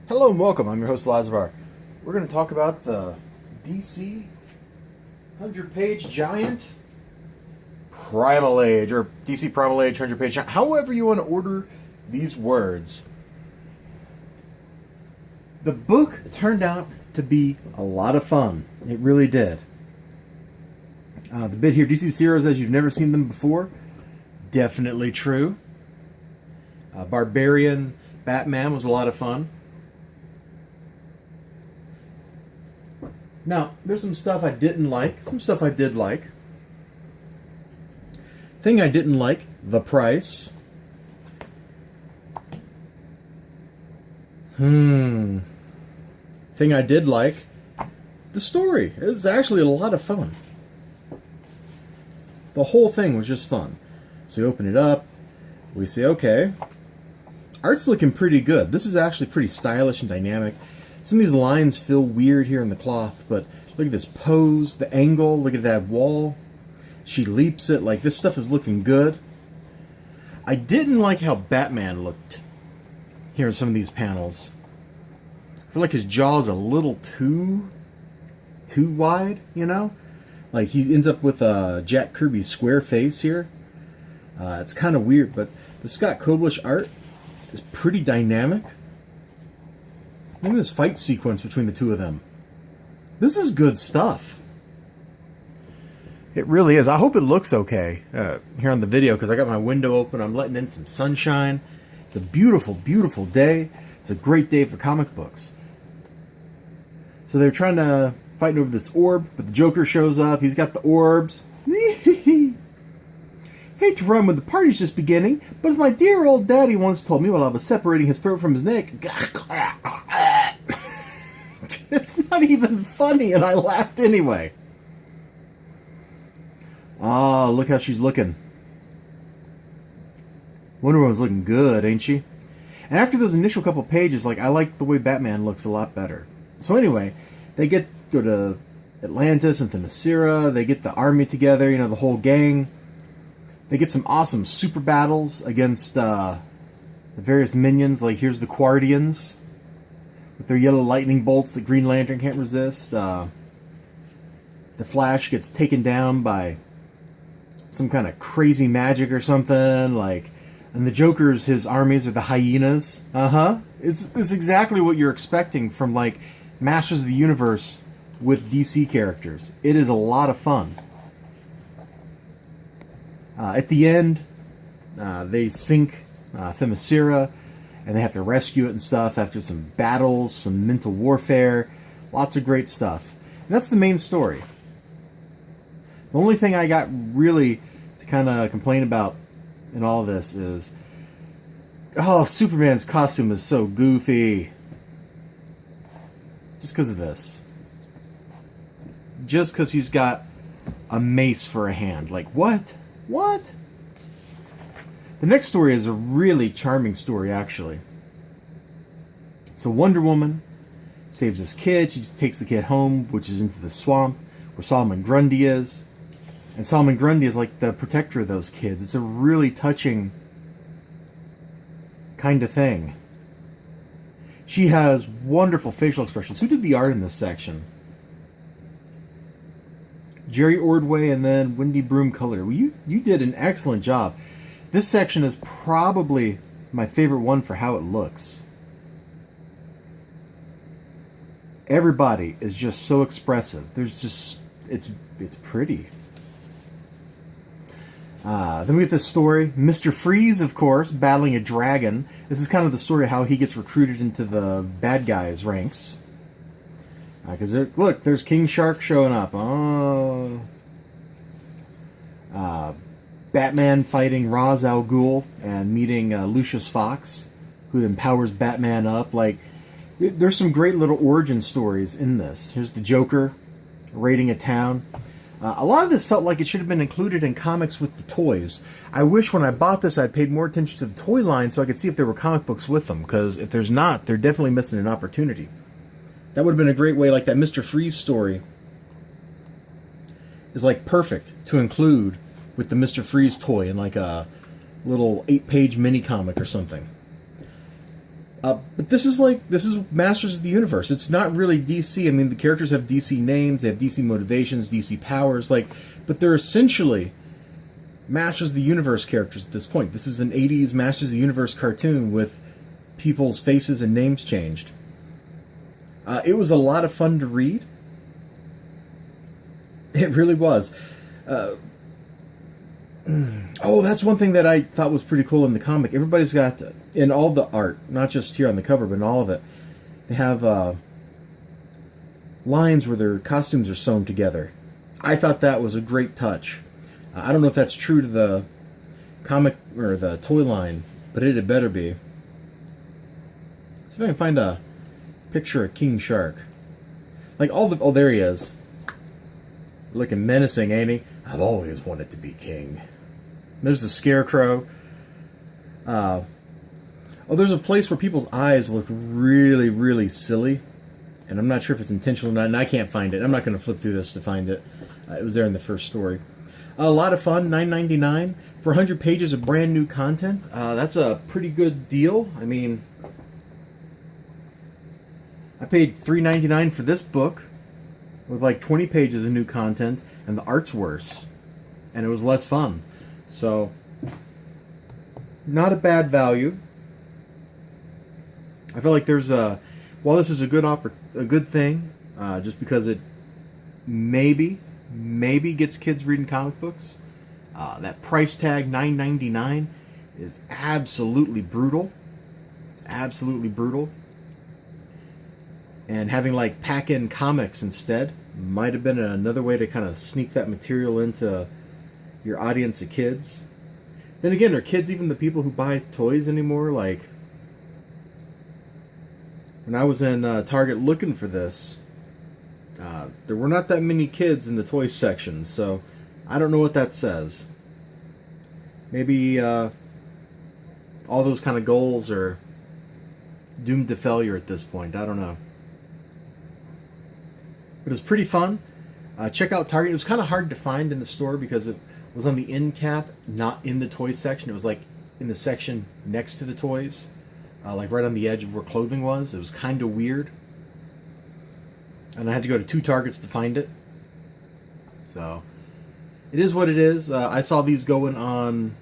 Hello and welcome. I'm your host, Elizibar. We're going to talk about the DC 100-page giant Primal Age, or DC Primal Age 100-page giant, however you want to order these words. The book turned out to be a lot of fun. It really did. The bit here, DC's heroes as you've never seen them before. Definitely true. Barbarian Batman was a lot of fun. Now, there's some stuff I didn't like, some stuff I did like. Thing I didn't like, the price. Thing I did like, the story. It's actually a lot of fun. The whole thing was just fun. So you open it up, we say, okay, art's looking pretty good. This is actually pretty stylish and dynamic. Some of these lines feel weird here in the cloth, but look at this pose, the angle, look at that wall. She leaps it, like this stuff is looking good. I didn't like how Batman looked here in some of these panels. I feel like his jaw's a little too wide, you know? Like he ends up with a Jack Kirby square face here. It's kind of weird, but the Scott Koblish art is pretty dynamic. Look at this fight sequence between the two of them. This is good stuff. It really is. I hope it looks okay here on the video because I got my window open. I'm letting in some sunshine. It's a beautiful, beautiful day. It's a great day for comic books. So they're trying to fight over this orb, but the Joker shows up. He's got the orbs. Hate to run when the party's just beginning, but as my dear old daddy once told me while I was separating his throat from his neck, it's not even funny, and I laughed anyway. Oh, look how she's looking. Wonder Woman's looking good, ain't she? And after those initial couple pages, like, I like the way Batman looks a lot better. So anyway, they go to Atlantis and Themyscira. They get the army together, you know, the whole gang. They get some awesome super battles against the various minions. Like, here's the Guardians with their yellow lightning bolts that Green Lantern can't resist. The Flash gets taken down by some kind of crazy magic or something. Like, and the Joker's, his armies are the hyenas. It's exactly what you're expecting from, like, Masters of the Universe with DC characters. It is a lot of fun. At the end, they sink Themyscira, and they have to rescue it and stuff after some battles, some mental warfare, lots of great stuff. And that's the main story. The only thing I got really to kind of complain about in all of this is, oh, Superman's costume is so goofy. Just because of this. Just because he's got a mace for a hand. Like, what? What? The next story is a really charming story, actually. So Wonder Woman saves this kid. She just takes the kid home, which is into the swamp, where Solomon Grundy is. And Solomon Grundy is like the protector of those kids. It's a really touching kind of thing. She has wonderful facial expressions. Who did the art in this section? Jerry Ordway and then Wendy Broom Color. Well, you did an excellent job. This section is probably my favorite one for how it looks. Everybody is just so expressive. There's just, it's pretty. Then we get this story. Mr. Freeze, of course, battling a dragon. This is kind of the story of how he gets recruited into the bad guys' ranks. Because look, there's King Shark showing up. Oh. Batman fighting Ra's al Ghul and meeting Lucius Fox, who then powers Batman up. Like, there's some great little origin stories in this. Here's the Joker raiding a town. A lot of this felt like it should have been included in comics with the toys. I wish when I bought this I'd paid more attention to the toy line so I could see if there were comic books with them, because if there's not, they're definitely missing an opportunity. That would have been a great way, like that Mr. Freeze story is like perfect to include with the Mr. Freeze toy in like a little 8-page mini comic or something. But this is Masters of the Universe. It's not really DC. I mean, the characters have DC names, they have DC motivations, DC powers, but they're essentially Masters of the Universe characters at this point. This is an 80s Masters of the Universe cartoon with people's faces and names changed. It was a lot of fun to read. It really was. Oh, that's one thing that I thought was pretty cool in the comic. Everybody's got, in all the art, not just here on the cover, but in all of it, they have lines where their costumes are sewn together. I thought that was a great touch. I don't know if that's true to the comic or the toy line, but it had better be. See if I can find a picture of King Shark. Oh, there he is. Looking menacing, ain't he? I've always wanted to be king. There's the Scarecrow. Oh, there's a place where people's eyes look really, really silly. And I'm not sure if it's intentional or not, and I can't find it. I'm not going to flip through this to find it. It was there in the first story. A lot of fun, $9.99 for 100 pages of brand new content. That's a pretty good deal. I mean, I paid $3.99 for this book with 20 pages of new content, and the art's worse, and it was less fun. So, not a bad value. I feel like there's while this is a good thing, just because it maybe gets kids reading comic books. That price tag, $9.99, is absolutely brutal. It's absolutely brutal. And having pack-in comics instead might have been another way to kind of sneak that material into your audience of kids. Then again, are kids even the people who buy toys anymore? When I was in Target looking for this, there were not that many kids in the toy section, so I don't know what that says. Maybe all those kind of goals are doomed to failure at this point. I don't know. It was pretty fun. Check out Target. It was kind of hard to find in the store because it was on the end cap, not in the toys section. It was in the section next to the toys, right on the edge of where clothing was. It was kind of weird. And I had to go to 2 Targets to find it. So, it is what it is. I saw these going on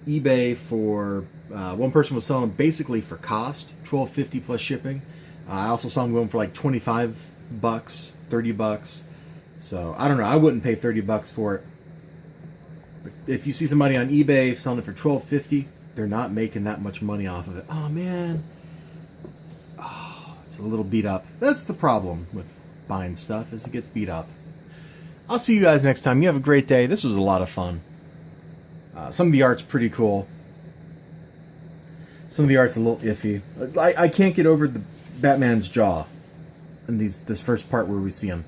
eBay for, one person was selling them basically for cost, $12.50 plus shipping. I also saw them going for $25, $30. So, I don't know. I wouldn't pay $30 for it. But if you see somebody on eBay selling it for $12.50, they're not making that much money off of it. Oh, man. Oh, it's a little beat up. That's the problem with buying stuff, is it gets beat up. I'll see you guys next time. You have a great day. This was a lot of fun. Some of the art's pretty cool. Some of the art's a little iffy. I can't get over the Batman's jaw in this first part where we see him.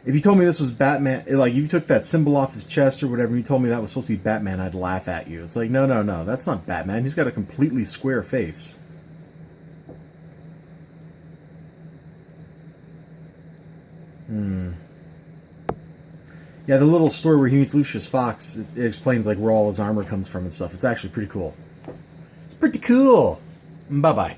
If you told me this was Batman, if you took that symbol off his chest or whatever, and you told me that was supposed to be Batman, I'd laugh at you. It's no, that's not Batman. He's got a completely square face. Yeah, the little story where he meets Lucius Fox, it explains where all his armor comes from and stuff. It's actually pretty cool. It's pretty cool. Bye-bye.